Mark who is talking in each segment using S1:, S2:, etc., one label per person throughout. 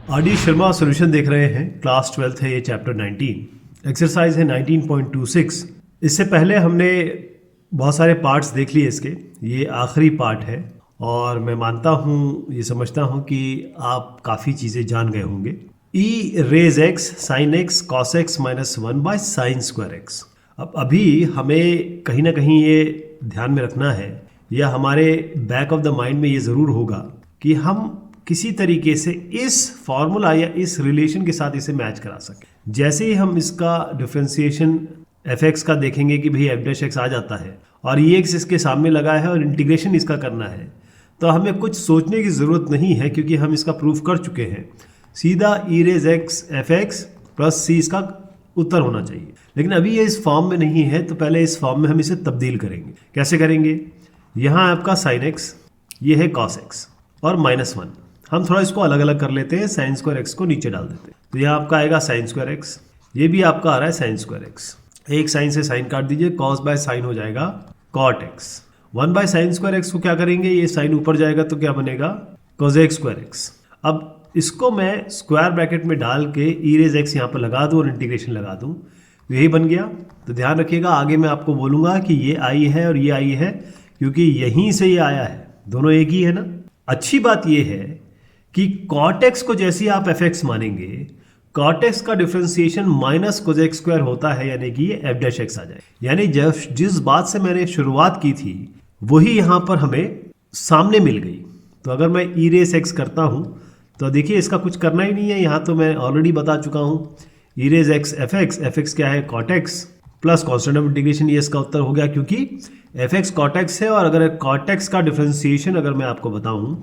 S1: RD. Sharma solution देख रहे हैं। क्लास 12th है, ये चैप्टर 19, एक्सरसाइज है 19.26। इससे पहले हमने बहुत सारे पार्ट्स देख लिए इसके, ये आखिरी पार्ट है और मैं मानता हूँ, ये समझता हूँ कि आप काफ़ी चीज़ें जान गए होंगे। E raise X sine X cos X minus 1 by sine square X. अब अभी हमें कहीं ना कहीं ये ध्यान में रखना है, या हमारे बैक ऑफ द माइंड में ये ज़रूर होगा कि हम किसी तरीके से इस फॉर्मूला या इस रिलेशन के साथ इसे मैच करा सकें। जैसे ही हम इसका डिफरेंशिएशन एफ एक्स का देखेंगे कि भाई एफ डैश एक्स आ जाता है और ई एक्स इसके सामने लगा है और इंटीग्रेशन इसका करना है, तो हमें कुछ सोचने की ज़रूरत नहीं है क्योंकि हम इसका प्रूफ कर चुके हैं। सीधा E raise x F X plus C इसका उत्तर होना चाहिए। लेकिन अभी ये इस फॉर्म में नहीं है, तो पहले इस फॉर्म में हम इसे तब्दील करेंगे। कैसे करेंगे? यहाँ आपका साइन एक्स, ये है कॉस एक्स और माइनस 1। हम थोड़ा इसको अलग अलग कर लेते हैं, साइन स्क्वायर एक्स को नीचे डाल देते हैं। तो यहाँ आपका आएगा साइन स्क्वायर एक्स, ये भी आपका आ रहा है साइन स्क्वायर एक्स। एक साइन से साइन काट दीजिए, कॉस बाय साइन हो जाएगा cot x. 1 by sine square x को क्या करेंगे, ये साइन ऊपर जाएगा तो क्या बनेगा, कोसेक स्क्वायर एक्स। अब इसको मैं स्क्वायर ब्रैकेट में डाल के ई रेज एक्स यहाँ पर लगा दूँ और इंटीग्रेशन लगा दूँ, तो यही बन गया। तो ध्यान रखिएगा, आगे मैं आपको बोलूँगा कि ये आई है और ये आई है, क्योंकि यहीं से ये आया है, दोनों एक ही है ना। अच्छी बात ये है कि कॉट एक्स को जैसे आप एफ एक्स मानेंगे, कॉट एक्स का डिफरेंशिएशन माइनस कोसेक स्क्वायर होता है, यानी कि ये एफ डैश एक्स आ जाए। यानी जिस बात से मैंने शुरुआत की थी वही यहाँ पर हमें सामने मिल गई। तो अगर मैं ई रेस एक्स करता हूँ तो देखिए इसका कुछ करना ही नहीं है, यहाँ तो मैं ऑलरेडी बता चुका हूँ। E raise x F x क्या है, cot x plus constant of integration, ये इसका उत्तर हो गया क्योंकि एफ एक्स कॉट एक्स है। और अगर कॉट एक्स का डिफरेंशिएशन अगर मैं आपको बताऊँ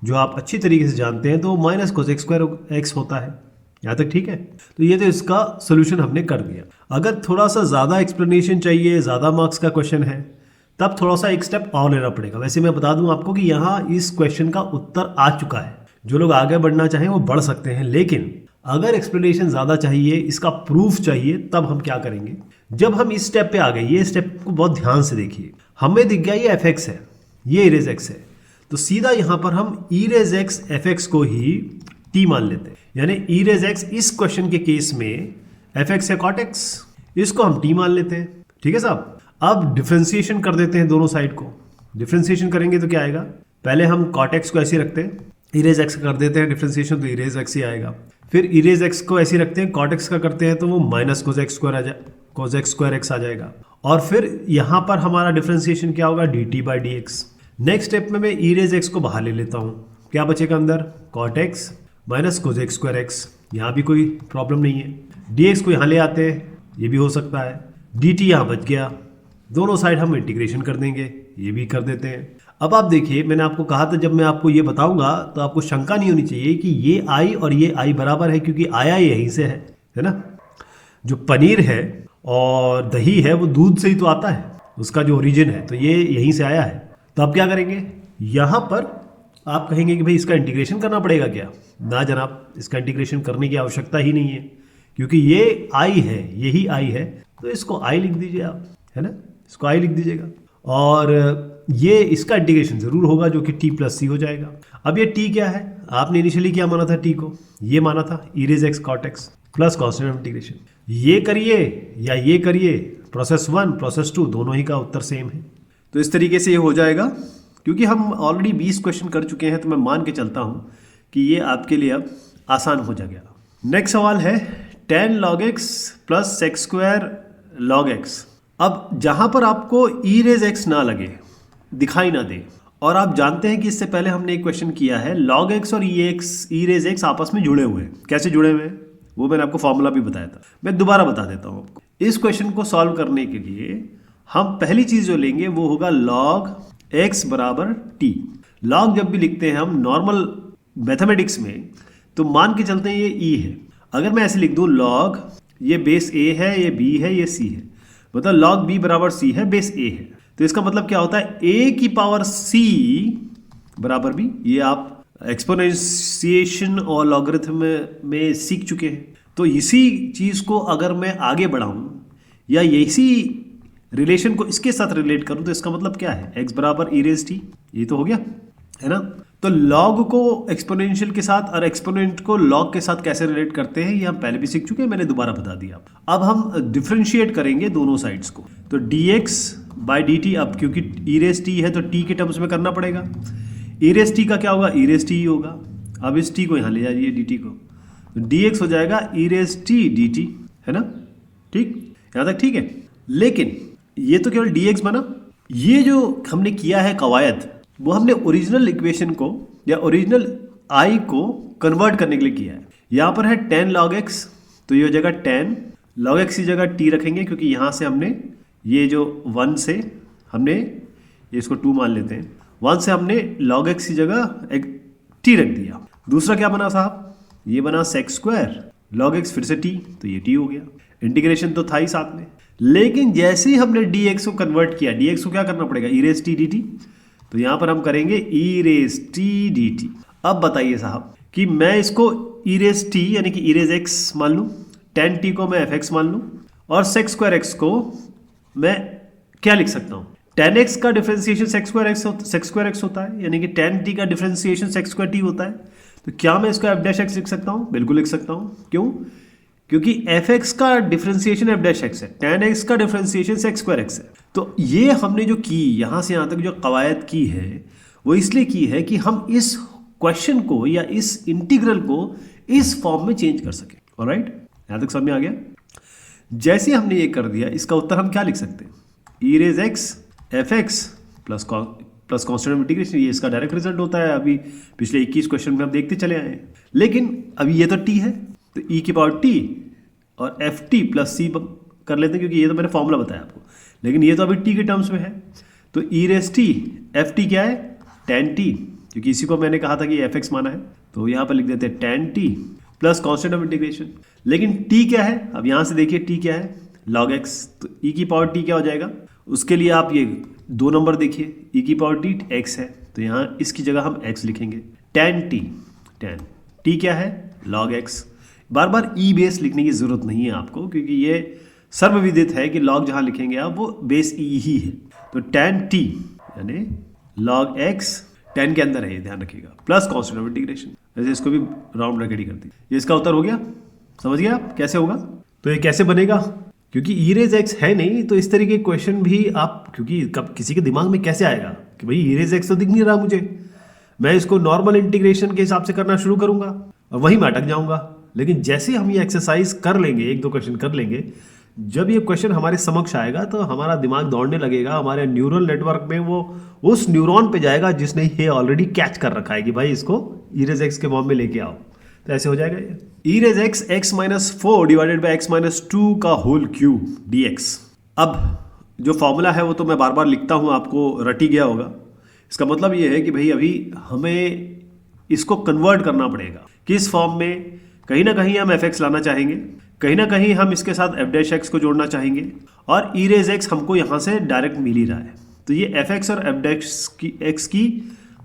S1: जो आप अच्छी तरीके से जानते हैं, तो माइनस कोसेक स्क्वायर एक्स होता है। यहाँ तक ठीक है? तो ये तो इसका सोल्यूशन हमने कर दिया। अगर थोड़ा सा ज़्यादा एक्सप्लेनेशन चाहिए, ज़्यादा मार्क्स का क्वेश्चन है, तब थोड़ा सा एक स्टेप और लेना पड़ेगा। वैसे मैं बता दूं आपको कि यहाँ इस क्वेश्चन का उत्तर आ चुका है। जो लोग आगे बढ़ना चाहें वो बढ़ सकते हैं, लेकिन अगर एक्सप्लेनेशन ज़्यादा चाहिए, इसका प्रूफ चाहिए, तब हम क्या करेंगे, जब हम इस स्टेप पे आ गए, ये स्टेप को बहुत ध्यान से देखिए। हमें दिख गया ये एफ एक्स है, ये इरेज एक्स है, तो सीधा यहाँ पर हम ई रेज एक्स एफ एक्स को ही टी मान लेते हैं। यानी ई रेज एक्स इस क्वेश्चन के केस में एफ एक्स है कॉट एक्स, इसको हम टी मान लेते हैं। ठीक है साहब? अब डिफरेंशिएशन कर देते हैं दोनों साइड को। डिफरेंशिएशन करेंगे तो क्या आएगा, पहले हम कॉट एक्स को ऐसे रखते हैं, इरेज एक्स कर देते हैं डिफरेंशिएशन, तो इरेज एक्स ही आएगा। फिर इरेज एक्स को ऐसे रखते हैं, कॉट एक्स का करते हैं, तो वो माइनस कोसेक स्क्वायर एक्स आ जाएगा। और फिर यहाँ पर हमारा डिफरेंशिएशन क्या होगा, D T by D x. Next step में मैं इरेज एक्स को बाहर ले लेता हूँ, क्या बचेगा अंदर, cot x minus cosec square x. यहाँ भी कोई प्रॉब्लम नहीं है। डी एक्स को यहाँ ले आते हैं, ये भी हो सकता है। डी टी यहाँ बच गया, दोनों साइड हम इंटीग्रेशन कर देंगे, ये भी कर देते हैं। अब आप देखिए, मैंने आपको कहा था जब मैं आपको ये बताऊंगा तो आपको शंका नहीं होनी चाहिए कि ये आई और ये आई बराबर है, क्योंकि आया यहीं से है ना। जो पनीर है और दही है वो दूध से ही तो आता है, उसका जो ओरिजिन है, तो ये यहीं से आया है। तो आप क्या करेंगे, यहाँ पर आप कहेंगे कि भाई इसका इंटीग्रेशन करना पड़ेगा क्या? ना जनाब, इसका इंटीग्रेशन करने की आवश्यकता ही नहीं है, क्योंकि ये आई है, यही आई है, तो इसको आई लिख दीजिए आप, है ना, इसको आई लिख दीजिएगा। और ये इसका इंटीग्रेशन जरूर होगा जो कि टी प्लस सी हो जाएगा। अब ये टी क्या है, आपने इनिशियली क्या माना था, टी को ये माना था E raise X cot x plus constant of integration. ये करिए या ये करिए, प्रोसेस 1 प्रोसेस 2 दोनों ही का उत्तर सेम है। तो इस तरीके से ये हो जाएगा। क्योंकि हम ऑलरेडी 20 क्वेश्चन कर चुके हैं, तो मैं मान के चलता हूँ कि ये आपके लिए अब आसान हो जाएगा। नेक्स्ट सवाल है tan log x plus sec square log x। अब जहाँ पर आपको ई रेज एक्स ना लगे, दिखाई ना दे, और आप जानते हैं कि इससे पहले हमने एक क्वेश्चन किया है, log x और ई रेज एक्स आपस में जुड़े हुए हैं। कैसे जुड़े हुए हैं वो मैंने आपको फॉर्मूला भी बताया था, मैं दोबारा बता देता हूँ आपको। इस क्वेश्चन को सॉल्व करने के लिए हम पहली चीज़ जो लेंगे वो होगा log x बराबर t। log जब भी लिखते हैं हम नॉर्मल मैथमेटिक्स में, तो मान के चलते हैं ये e है। अगर मैं ऐसे लिख दूं log, ये बेस a है, ये b है, ये c है, मतलब log b बराबर c है, बेस a है। तो इसका मतलब क्या होता है, a की पावर c बराबर b। ये आप एक्सपोनेंशिएशन और लॉगरिथम में सीख चुके हैं। तो इसी चीज़ को अगर मैं आगे बढ़ाऊं या इसी रिलेशन को इसके साथ रिलेट करूं, तो इसका मतलब क्या है, x बराबर ई रेज टी, ये तो हो गया है ना। तो लॉग को एक्सपोनेंशियल के साथ और एक्सपोनेंट को लॉग के साथ कैसे रिलेट करते हैं ये हम पहले भी सीख चुके हैं, मैंने दोबारा बता दिया। अब हम डिफ्रेंशिएट करेंगे दोनों साइड्स को। तो dx बाई dt, अब क्योंकि e रेस t है तो t के टर्म्स में करना पड़ेगा। e रेस t का क्या होगा, e रेस t ही होगा। अब इस t को यहाँ ले जाइए dt को, तो dx हो जाएगा e रेस t dt, है ना, ठीक, यहाँ तक ठीक है। लेकिन ये तो केवल dx बना, ये जो हमने किया है कवायद वो हमने ओरिजिनल इक्वेशन को या ओरिजिनल i को कन्वर्ट करने के लिए किया है। यहाँ पर है 10 log x, तो ये हो जाएगा 10 log x की जगह t रखेंगे, क्योंकि यहाँ से हमने ये जो 1 से हमने ये इसको 2 मान लेते हैं, 1 से हमने log x की जगह एक t रख दिया। दूसरा क्या बना साहब, ये बना sec स्क्वायर log x फिर से t, तो ये t हो गया। इंटीग्रेशन तो था ही साथ में, लेकिन जैसे ही हमने dx को कन्वर्ट किया, dx को क्या करना पड़ेगा, e रेस t dt, तो यहां पर हम करेंगे e रेस t dt। अब बताइए साहब कि मैं इसको e रेस t यानी कि e रेस x मान लूं, tan t को मैं fx मान लूं, और sec स्क्वायर x को मैं क्या लिख सकता हूं, tan x का डिफरेंशिएशन sec स्क्वायर x होता है, यानी कि tan t का डिफरेंशिएशन sec स्क्वायर t होता है। तो क्या मैं इसको f डैश x लिख सकता हूं, बिल्कुल लिख सकता हूं। क्यों, क्योंकि fx का डिफरेंशिएशन f डैश x है, tan x का डिफरेंशिएशन sec स्क्वायर x है। तो ये हमने जो की यहाँ से यहाँ तक जो कवायद की है वो इसलिए की है कि हम इस क्वेश्चन को या इस इंटीग्रल को इस फॉर्म में चेंज कर सकें। ऑलराइट, यहाँ तक समझ में आ गया। जैसे हमने ये कर दिया, इसका उत्तर हम क्या लिख सकते हैं, e raise x fx plus constant of integration, ये इसका डायरेक्ट रिजल्ट होता है। अभी पिछले 21 क्वेश्चन में हम देखते चले आए हैं। लेकिन अभी ये तो t है, तो e की पावर t और एफ टी प्लस सी कर लेते हैं, क्योंकि ये तो मैंने फॉर्मूला बताया आपको, लेकिन ये तो अभी t के टर्म्स में है। तो e raise t f t क्या है, tan t, क्योंकि इसी को मैंने कहा था कि fx माना है, तो यहाँ पर लिख देते हैं tan t plus constant of integration. लेकिन t क्या है, अब यहाँ से देखिए t क्या है, log x, तो e की पावर t क्या हो जाएगा, उसके लिए आप ये 2 नंबर देखिए, e की पावर t x है, तो यहाँ इसकी जगह हम x लिखेंगे, tan t क्या है, log x। बार बार ई बेस लिखने की जरूरत नहीं है आपको, क्योंकि ये सर्वविदित है कि लॉग जहां लिखेंगे आप वो बेस ई ही है। तो tan t यानी log x tan के अंदर है, ये ध्यान रखिएगा, प्लस कांस्टेंट ऑफ इंटीग्रेशन। वैसे इसको भी राउंड ब्रैकेट ही कर दी। ये इसका उत्तर हो गया, समझ गया आप कैसे होगा। तो ये कैसे बनेगा, क्योंकि e रेज x है नहीं, तो इस तरीके के क्वेश्चन भी आप, क्योंकि कब किसी के दिमाग में कैसे आएगा कि भाई e रेज x तो दिख नहीं रहा मुझे, मैं इसको नॉर्मल इंटीग्रेशन के हिसाब से करना शुरू करूंगा और वहीं मैं अटक जाऊंगा। लेकिन जैसे हम ये एक्सरसाइज कर लेंगे, 1-2 क्वेश्चन कर लेंगे, जब ये क्वेश्चन हमारे समक्ष आएगा तो हमारा दिमाग दौड़ने लगेगा, हमारे न्यूरल नेटवर्क में वो उस न्यूरॉन पे जाएगा जिसने ये ऑलरेडी कैच कर रखा है कि भाई इसको e रेज x के फॉर्म में लेके आओ। तो ऐसे हो जाएगा ये e raise x x minus 4 divided by x minus 2 का होल क्यूब dx। अब जो फॉर्मूला है वो तो मैं बार बार लिखता हूँ, आपको रट ही गया होगा। इसका मतलब ये है कि भाई अभी हमें इसको कन्वर्ट करना पड़ेगा किस फॉर्म में, कहीं ना कहीं हम fx लाना चाहेंगे, कहीं ना कहीं हम इसके साथ f डैश x को जोड़ना चाहेंगे, और e रेज x हमको यहाँ से डायरेक्ट मिल ही रहा है। तो ये fx और f डैश x की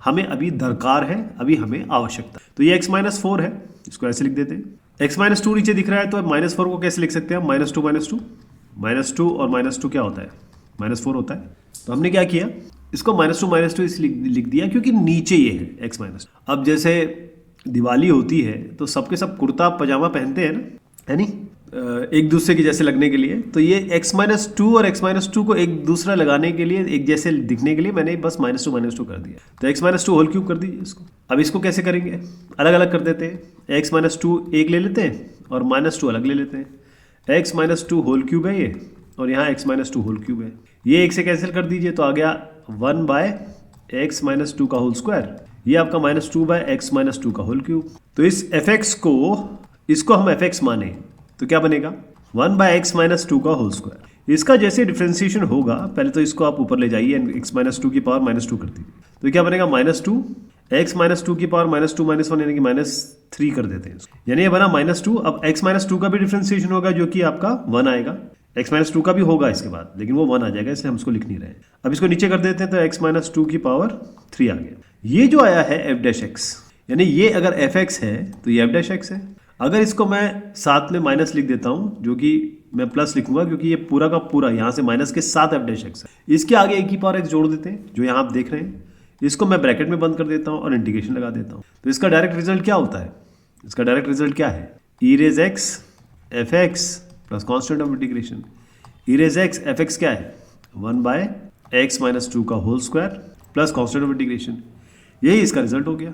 S1: हमें अभी दरकार है, अभी हमें आवश्यकता है। तो ये x माइनस 4 है, इसको ऐसे लिख देते हैं। x माइनस 2 नीचे दिख रहा है, तो माइनस 4 को कैसे लिख सकते हैं हम, माइनस 2 और माइनस 2 क्या होता है, माइनस 4 होता है। तो हमने क्या किया, इसको माइनस 2 इसलिए लिख दिया क्योंकि नीचे ये है x माइनस। अब जैसे दिवाली होती है तो सबके सब कुर्ता पजामा पहनते हैं ना, है नहीं, एक दूसरे के जैसे लगने के लिए। तो ये x माइनस 2 और x माइनस 2 को एक दूसरा लगाने के लिए, एक जैसे दिखने के लिए मैंने बस माइनस टू कर दिया। तो x माइनस 2 होल क्यूब कर दीजिए इसको। अब इसको कैसे करेंगे, अलग अलग कर देते हैं। x माइनस 2 एक ले लेते हैं और माइनस 2 अलग ले लेते हैं। x माइनस 2 होल क्यूब है ये, और यहाँ x माइनस 2 होल क्यूब है। ये एक से कैंसिल कर दीजिए, तो आ गया 1 बाय x माइनस 2 का होल स्क्वायर, ये आपका माइनस 2 बाय x माइनस 2 का होल क्यूब। तो इस fx को, इसको हम fx माने तो क्या बनेगा, 1 बाय x माइनस 2 का होल स्क्वायर। इसका जैसे डिफ्रेंसिएशन होगा, पहले तो इसको आप ऊपर ले जाइए, x माइनस 2 की पावर माइनस 2 कर दीजिए, तो क्या बनेगा माइनस 2, x माइनस 2 की पावर माइनस 2 माइनस 1 यानी कि माइनस 3 कर देते हैं, यानी ये बना माइनस 2। अब x माइनस 2 का भी डिफ्रेंसिएशन होगा जो कि आपका 1 आएगा, x माइनस 2 का भी होगा इसके बाद, लेकिन वो 1 आ जाएगा, इसलिए हम इसको लिख नहीं रहे। अब इसको नीचे कर देते हैं, तो x माइनस 2 की पावर 3 आ गया। ये जो आया है f डैश x, यानी ये अगर fx है तो ये f डैश x है। अगर इसको मैं साथ में माइनस लिख देता हूँ, जो कि मैं प्लस लिखूंगा क्योंकि ये पूरा का पूरा यहाँ से माइनस के साथ f डैश x है। इसके आगे a की पावर x जोड़ देते हैं, जो यहाँ आप देख रहे हैं, इसको मैं ब्रैकेट में बंद कर देता हूँ और इंटीग्रेशन लगा देता हूँ। तो इसका डायरेक्ट रिजल्ट क्या होता है? इसका डायरेक्ट रिजल्ट क्या है? E raise x F X plus constant of integration. E raise x F x क्या है? 1/x-2 का whole square plus constant of integration. यही इसका रिजल्ट हो गया,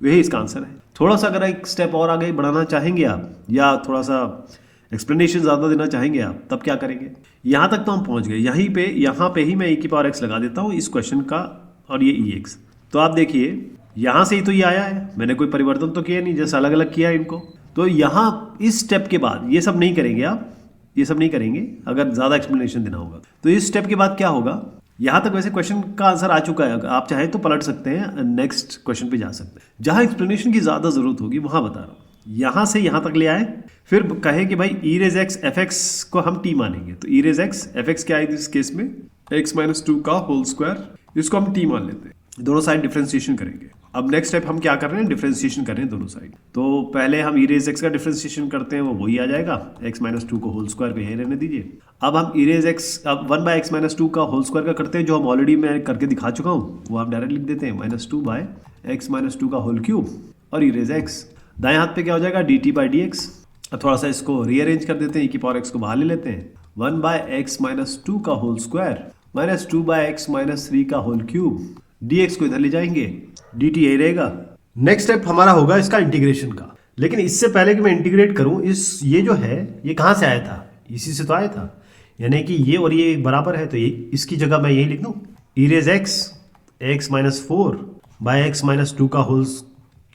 S1: यही इसका आंसर है। थोड़ा सा अगर एक स्टेप और आगे बढ़ाना चाहेंगे आप, या थोड़ा सा एक्सप्लेनेशन ज़्यादा देना चाहेंगे आप, तब क्या करेंगे? यहाँ तक तो हम पहुँच गए, यहाँ पे ही मैं e की पावर x लगा देता हूँ इस क्वेश्चन का, और ये ex। तो आप देखिए यहाँ से ही तो ये आया है, मैंने कोई परिवर्तन तो किया नहीं, जैसे अलग अलग किया है इनको। तो यहाँ इस स्टेप के बाद ये सब नहीं करेंगे आप, ये सब नहीं करेंगे अगर ज़्यादा एक्सप्लेनेशन देना होगा। तो इस स्टेप के बाद क्या होगा? यहाँ तक वैसे क्वेश्चन का आंसर आ चुका है, आप चाहें तो पलट सकते हैं, नेक्स्ट क्वेश्चन पे जा सकते हैं। जहाँ एक्सप्लेनेशन की ज़्यादा ज़रूरत होगी वहाँ बता रहा हूँ। यहाँ से यहाँ तक ले आए, फिर कहे कि भाई ई रेज एक्स एफ एक्स को हम टी मानेंगे। तो ई रेज एक्स एफ एक्स क्या है इस केस में? x-2 का होल स्क्वायर, इसको हम टी मान लेते हैं। दोनों साइड डिफ्रेंसिएशन करेंगे। अब नेक्स्ट स्टेप हम क्या कर रहे हैं? डिफ्रेंसिएशन कर रहे हैं दोनों साइड। तो पहले हम ई रेज एक्स का डिफ्रेंसिएशन करते हैं, वो वही आ जाएगा, x-2 को होल स्क्वायर पे यही रहने दीजिए। अब हम ई रेज एक्स, अब 1/x-2 का होल स्क्वायर का करते हैं, जो हम ऑलरेडी मैं करके दिखा चुका हूँ, वो आप डायरेक्ट लिख देते हैं -2/x-2 का होल क्यूब और ई रेज एक्स। दाएं हाथ पे क्या हो जाएगा? dt/dx। अब थोड़ा सा इसको रीअरेंज कर देते हैं, e की पावर x को बाहर ले लेते हैं, 1/x-2 का होल स्क्वायर -2/x-3 का होल क्यूब, dx को इधर ले जाएंगे, dt यही रहेगा। नेक्स्ट स्टेप हमारा होगा इसका इंटीग्रेशन का। लेकिन इससे पहले कि मैं इंटीग्रेट करूं, ये जो है ये कहाँ से आया था? इसी से तो आया था, यानी कि ये और ये बराबर है, तो ये इसकी जगह मैं यही लिख दूं, ई रेज x-4/x-2 का होल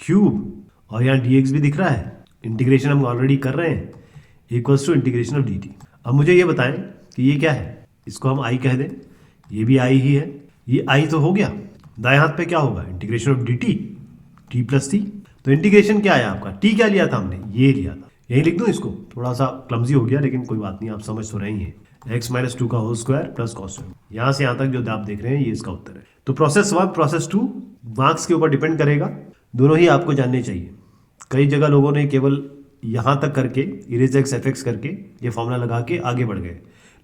S1: क्यूब, और यहाँ dx भी दिख रहा है, इंटीग्रेशन हम ऑलरेडी कर रहे हैं, equals to integration of dt। अब मुझे ये बताएं कि ये क्या है? इसको हम i कह दें, ये भी i ही है, ये i तो हो गया। दाएं हाथ पे क्या होगा? Integration of dt, t plus t। तो इंटीग्रेशन क्या है आपका? t क्या लिया था हमने? ये लिया था, यही लिख दूं इसको। थोड़ा सा क्लमजी हो गया, लेकिन कोई बात नहीं, आप समझ तो रहे हैं। x-2 का होल स्क्वायर प्लस कॉन्स्टेंट, यहाँ से यहाँ तक जो आप देख रहे हैं ये इसका उत्तर है। तो प्रोसेस 1 प्रोसेस 2 मार्क्स के ऊपर डिपेंड करेगा, दोनों ही आपको जानने चाहिए। कई जगह लोगों ने केवल यहाँ तक करके ई रेज एक्स एफ एक्स करके ये फॉर्मूला लगा के आगे बढ़ गए,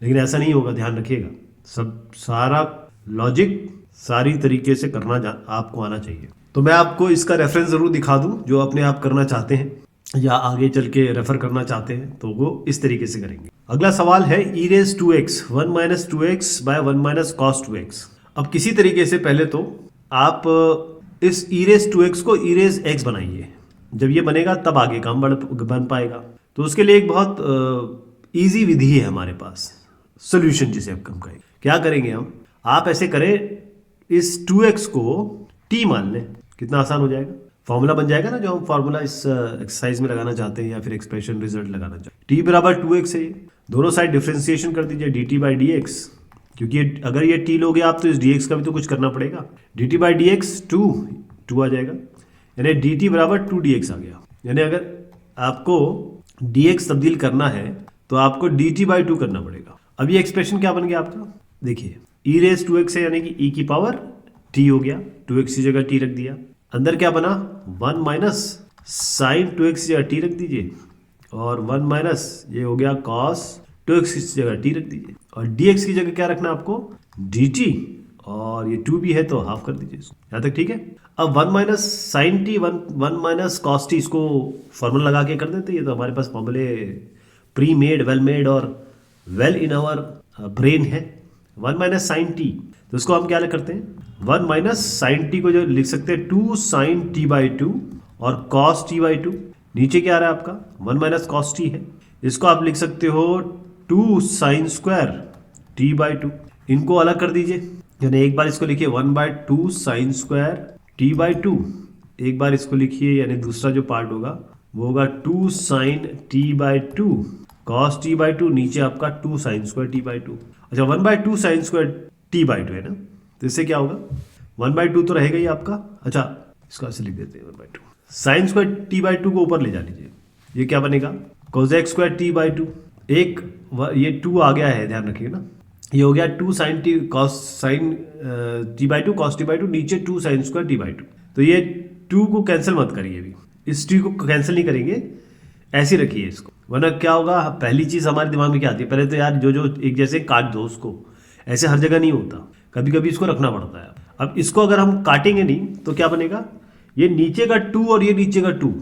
S1: लेकिन ऐसा नहीं होगा, ध्यान रखिएगा। सब सारा लॉजिक सारी तरीके से करना आपको आना चाहिए। तो मैं आपको इसका रेफरेंस ज़रूर दिखा दूं, जो अपने आप करना चाहते हैं या आगे चल के रेफर करना चाहते हैं, तो वो इस तरीके से करेंगे। अगला सवाल है E raise 2x 1-2x/1 cos 2x। अब किसी तरीके से पहले तो आप इस ई रेज 2x को ई रेज x बनाइए, जब ये बनेगा तब आगे काम बन पाएगा। तो उसके लिए एक बहुत इजी विधि है हमारे पास, सोल्यूशन जिसे आप कम कहेंगे। क्या करेंगे हम? आप ऐसे करें, इस 2x को t मान लें, कितना आसान हो जाएगा, फॉर्मूला बन जाएगा ना, जो हम फॉर्मूला इस एक्सरसाइज में लगाना चाहते हैं या फिर एक्सप्रेशन रिजल्ट लगाना चाहते हैं। t बराबर 2x है, दोनों साइड डिफ्रेंसिएशन कर दीजिए dt/dx, क्योंकि अगर ये t लोगे आप तो इस dx का भी तो कुछ करना पड़ेगा। dt/dx 2 आ जाएगा, यानी dt बराबर 2dx आ गया। यानी अगर आपको dx तब्दील करना है तो आपको dt/2 करना पड़ेगा। अब ये एक्सप्रेशन क्या बन गया आपका? देखिए, e रेज 2x है, यानी कि e की पावर t हो गया, 2x की जगह t रख दिया। अंदर क्या बना? 1 माइनस साइन 2x की जगह t रख दीजिए, और 1 माइनस ये हो गया cos 2x की जगह t रख दीजिए, और dx की जगह क्या रखना आपको? dt, और ये 2 भी है तो हाफ कर दीजिए इसको। यहाँ तक ठीक है? अब 1 minus sine t 1 minus cos t, इसको फॉर्मूला लगा के कर देते हैं। ये तो हमारे पास फॉर्मूले प्री मेड, वेल मेड और वेल इन आवर ब्रेन है। 1 माइनस साइन टी, तो इसको हम क्या करते हैं? 1 माइनस साइन टी को जो लिख सकते हैं 2 साइन t/2 और कॉस t/2। नीचे क्या आ रहा है आपका? 1 माइनस कॉस टी है, इसको आप लिख सकते हो 2 साइन स्क्वायर t/2। इनको अलग कर दीजिए, यानी एक बार इसको लिखिए 1/2 साइन स्क्वायर t/2, एक बार इसको लिखिए, यानी दूसरा जो पार्ट होगा वो होगा 2 साइन t/2 cos t/2, नीचे आपका 2 साइन स्क्वायर t/2। अच्छा, 1/2 साइन स्क्वायर t/2 है ना, तो इससे क्या होगा? 1/2 तो रहेगा ही आपका। अच्छा, इसको ऐसे लिख देते हैं 1/2 साइन स्क्वायर t/2 को ऊपर ले जा लीजिए, ये क्या बनेगा? cosec square t/2। एक ये 2 आ गया है, ध्यान रखिए ना, ये हो गया 2 sine t cos sine t/2 cos t/2, नीचे 2 साइन स्क्वायर t/2। तो ये 2 को कैंसिल मत करिए, अभी इस t को कैंसिल नहीं करेंगे, ऐसे रखिए इसको, वरना क्या होगा? पहली चीज़ हमारे दिमाग में क्या आती है? पहले तो यार जो एक जैसे काट दो उसको, ऐसे हर जगह नहीं होता, कभी कभी इसको रखना पड़ता है। अब इसको अगर हम काटेंगे नहीं तो क्या बनेगा, ये नीचे का 2 और ये नीचे का 2,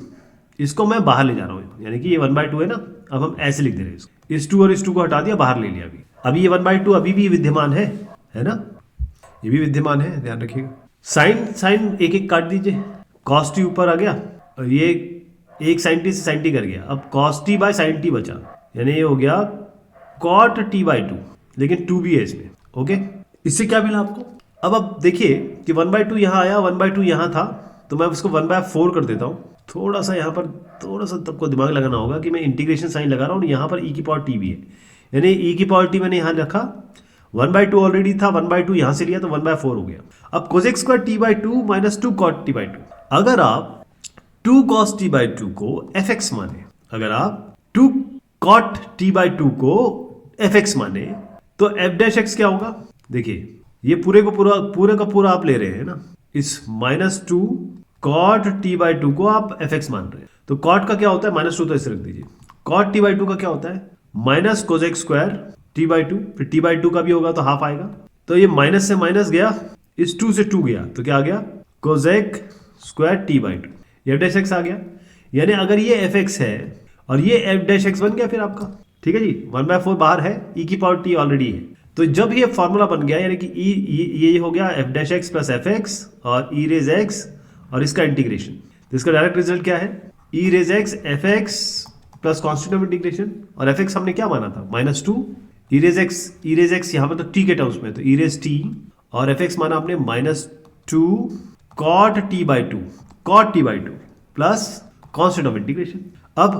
S1: इसको मैं बाहर ले जा रहा हूँ, यानी कि ये 1/2 है ना, अब हम ऐसे लिख दे रहे हैं इसको, इस 2 और इस 2 को हटा दिया, बाहर ले लिया। अभी ये 1/2 अभी भी विद्यमान है ना, ये भी विद्यमान है, ध्यान रखिएगा। साइन एक एक काट दीजिए, cos t ऊपर आ गया और ये एक sin t से sin t कर गया, अब cos t by sin t बचा, यानी ये हो गया cot t/2, लेकिन 2 भी है इसमें। ओके, इससे क्या मिला आपको, अब देखिए कि 1/2 यहाँ आया, 1/2 यहाँ था, तो मैं इसको 1/4 कर देता हूँ। थोड़ा सा यहाँ पर थोड़ा सा सबको दिमाग लगाना होगा कि मैं इंटीग्रेशन साइन लगा रहा हूँ, यहाँ पर e की पावर t भी है, यानी e की पावर t मैंने यहाँ रखा, 1/2 ऑलरेडी था, 1/2 यहाँ से लिया तो 1/4 हो गया। अब cosec square t/2 minus 2 cot t/2, अगर आप 2 cos t/2 को fx माने, अगर आप 2 cot t/2 को fx माने, तो f डैश x क्या होगा, देखिए ये पूरे का पूरा आप ले रहे हैं ना, इस -2 cot t/2 को आप fx मान रहे हैं, तो cot का क्या होता है, -2 तो ऐसे रख दीजिए, cot t/2 का क्या होता है माइनस cosec स्क्वायर t/2, फिर t/2 का भी होगा तो हाफ आएगा, तो ये माइनस से माइनस गया, इस 2 से 2 गया, तो क्या आ गया cosec स्क्वायर t/2, ये f डैश x आ गया। यानी अगर ये fx है और ये f डैश x बन गया फिर आपका, ठीक है जी, 1/4 बाहर है, e की पावर t ऑलरेडी है, तो जब ये फॉर्मूला बन गया, यानी कि ये हो गया f dash x plus fx और e रेज x और इसका इंटीग्रेशन, तो इसका डायरेक्ट रिजल्ट क्या है, e raise x fx plus constant of integration, और fx हमने क्या माना था -2, e रेज x यहाँ पर तो t के टर्म्स में, तो e रेज t और fx माना आपने -2 cot t/2 plus constant of integration. अब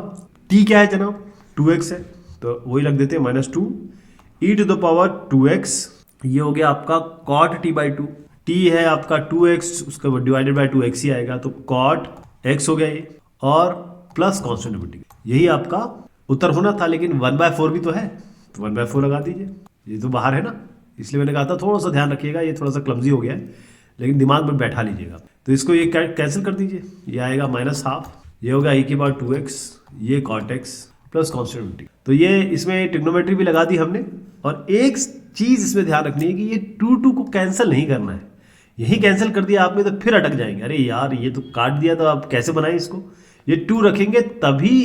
S1: t क्या है जनाब, 2x है, तो वही रख देते हैं -2 e to the power 2x, ये हो गया आपका cot t/2, t है आपका 2x, उसका डिवाइडेड बाय 2x ही आएगा, तो cot x हो गया ये, और प्लस कॉन्स्टेंट ऑफ इंटीग्रेशन, यही आपका उत्तर होना था, लेकिन 1/4 भी तो है, तो 1/4 लगा दीजिए, ये तो बाहर है ना, इसलिए मैंने कहा था थोड़ा सा ध्यान रखिएगा, ये थोड़ा सा क्लमजी हो गया है, लेकिन दिमाग में बैठा लीजिएगा। तो इसको ये कैंसिल कर दीजिए, ये आएगा -12, ये होगा e की पावर 2x, ये cot x प्लस कॉन्स्टेंट, तो ये इसमें ट्रिग्नोमेट्री भी लगा दी हमने। और एक चीज़ इसमें ध्यान रखनी है कि ये 2 को कैंसिल नहीं करना है, यही कैंसिल कर दिया आपने तो फिर अटक जाएंगे, अरे यार ये तो काट दिया, तो आप कैसे बनाएं इसको, ये 2 रखेंगे तभी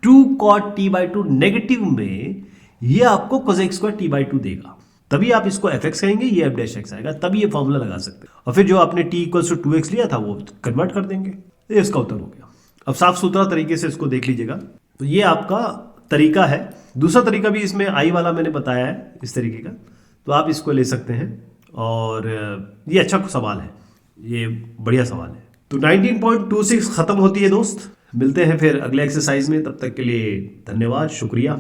S1: 2 cot t/2 नेगेटिव में ये आपको cosec स्क्वायर t/2 देगा, तभी आप इसको fx कहेंगे, ये f डैश x आएगा, तभी ये फॉर्मूला लगा सकते हैं, और फिर जो आपने t = 2x लिया था वो कन्वर्ट कर देंगे, ये इसका उत्तर हो गया। अब साफ सुथरा तरीके से इसको देख लीजिएगा, तो ये आपका तरीका है। दूसरा तरीका भी इसमें आई वाला मैंने बताया है इस तरीके का, तो आप इसको ले सकते हैं, और ये अच्छा सवाल है, ये बढ़िया सवाल है। तो 19.26 खत्म होती है दोस्त, मिलते हैं फिर अगले एक्सरसाइज में, तब तक के लिए धन्यवाद, शुक्रिया।